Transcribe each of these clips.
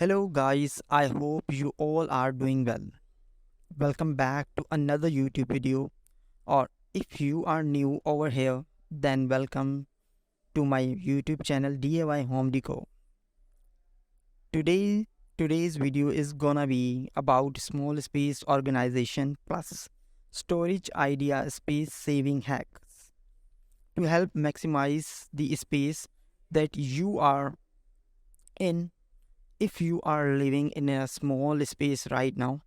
Hello, guys. I hope you all are doing well. Welcome back to another YouTube video. Or if you are new over here, then welcome to my YouTube channel DIY Home Deco. Today, today's video is gonna be about small space organization plus storage idea space saving hacks to help maximize the space that you are in. If you are living in a small space right now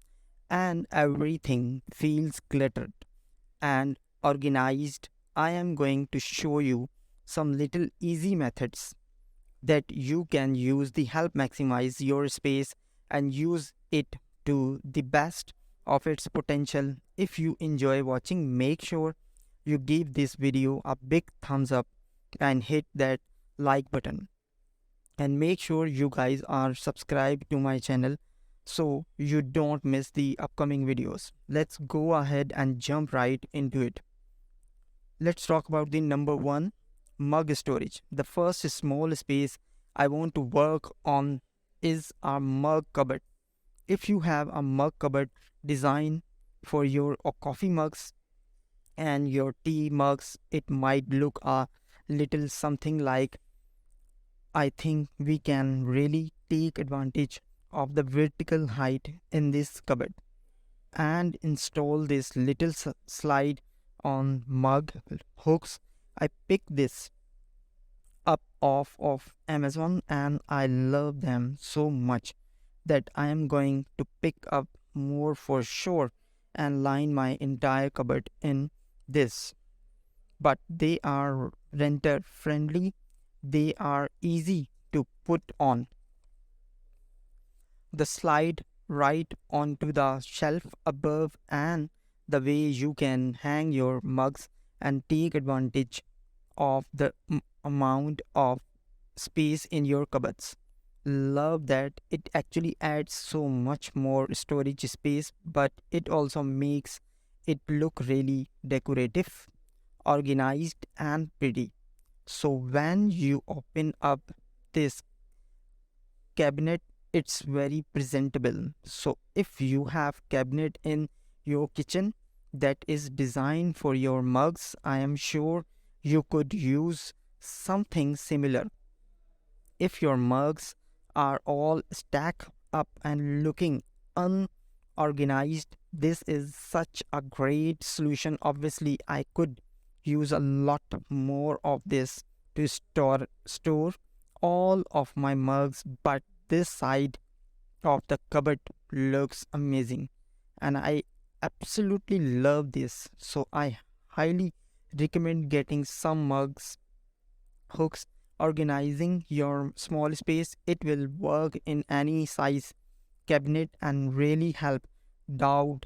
and everything feels cluttered and organized, I am going to show you some little easy methods that you can use to help maximize your space and use it to the best of its potential. If you enjoy watching, make sure you give this video a big thumbs up and hit that like button, and make sure you guys are subscribed to my channel so you don't miss the upcoming videos. Let's go ahead and jump right into it. Let's talk about the number one, mug storage. The first small space I want to work on is a mug cupboard. If you have a mug cupboard designed for your coffee mugs and your tea mugs, it might look a little something like. I think we can really take advantage of the vertical height in this cupboard and install this little slide on mug hooks. I picked this up off of Amazon and I love them so much that I am going to pick up more for sure and line my entire cupboard in this. But they are renter friendly, they are easy to put on the slide right onto the shelf above, and the way you can hang your mugs and take advantage of the amount of space in your cupboards. Love that it actually adds so much more storage space, but it also makes it look really decorative, organized, and pretty. So when you open up this cabinet, it's very presentable. So if you have cabinet in your kitchen that is designed for your mugs, I am sure you could use something similar. If your mugs are all stacked up and looking unorganized, this is such a great solution. Obviously, I could use a lot more of this to store all of my mugs, but this side of the cupboard looks amazing and I absolutely love this. So I highly recommend getting some mugs hooks. Organizing your small space, it will work in any size cabinet and really help doubt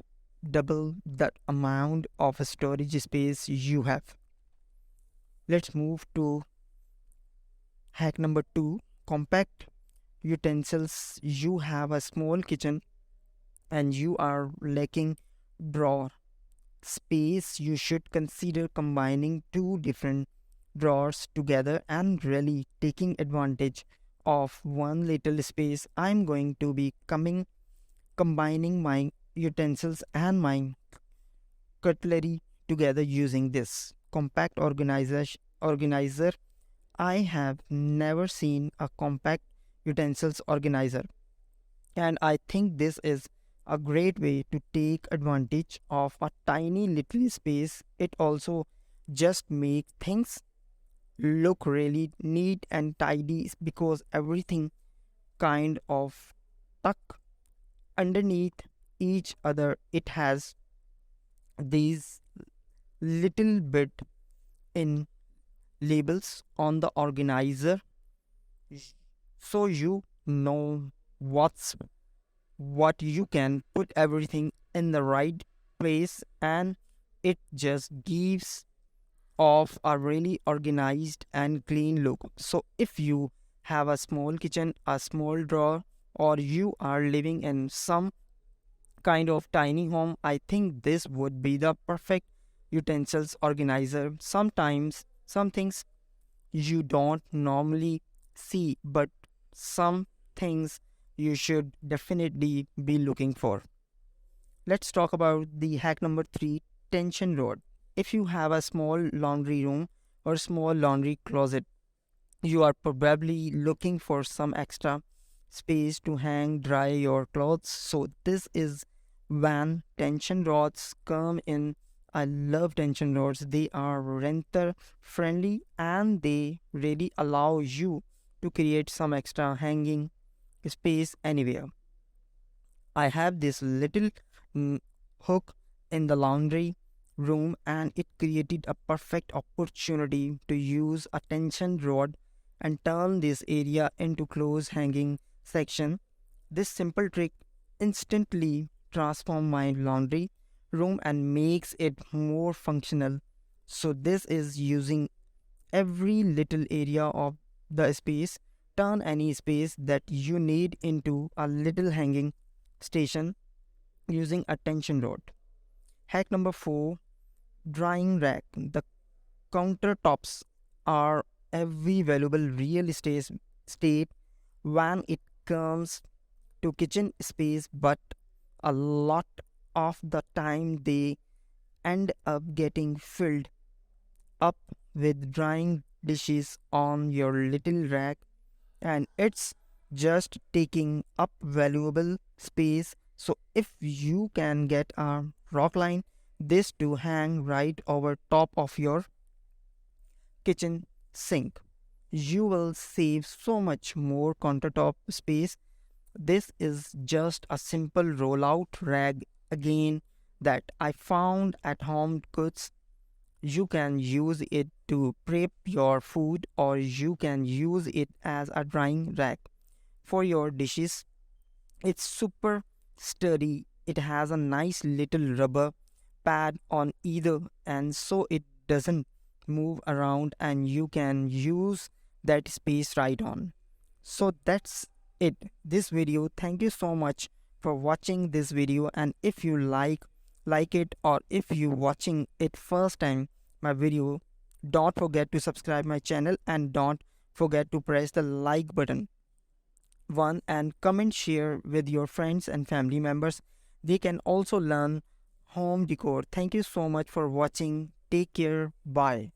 double the amount of storage space you have. Let's move to hack number 2, compact utensils. You have a small kitchen and you are lacking drawer space, you should consider combining two different drawers together and really taking advantage of one little space. I'm going to be combining my utensils and my cutlery together using this compact organizer. I have never seen a compact utensils organizer, and I think this is a great way to take advantage of a tiny little space. It also just make things look really neat and tidy because everything kind of tuck underneath each other. It has these little bit in labels on the organizer so you know what you can put everything in the right place, and it just gives off a really organized and clean look. So if you have a small kitchen, a small drawer, or you are living in some kind of tiny home, I think this would be the perfect utensils organizer. Sometimes some things you don't normally see, but some things you should definitely be looking for. Let's talk about the hack number 3, tension rod. If you have a small laundry room or small laundry closet, you are probably looking for some extra space to hang dry your clothes. So this is when tension rods come in. I love tension rods. They are renter friendly and they really allow you to create some extra hanging space anywhere. I have this little mm, hook in the laundry room and it created a perfect opportunity to use a tension rod and turn this area into clothes hanging section. This simple trick instantly transforms my laundry room and makes it more functional. So this is using every little area of the space. Turn any space that you need into a little hanging station using a tension rod. Hack number 4, drying rack. The countertops are every valuable real estate state when it comes to kitchen space, but a lot of the time they end up getting filled up with drying dishes on your little rack, and it's just taking up valuable space. So if you can get a rock line this to hang right over top of your kitchen sink, you will save so much more countertop space. This is just a simple rollout rag again that I found at Home Goods. You can use it to prep your food or you can use it as a drying rack for your dishes. It's super sturdy. It has a nice little rubber pad on either end so it doesn't move around and you can use that space right on. So that's it. This video. Thank you so much for watching this video, and if you like it, or if you watching it first time my video, don't forget to subscribe my channel and don't forget to press the like button one and comment share with your friends and family members. They can also learn home decor. Thank you so much for watching. Take care. Bye.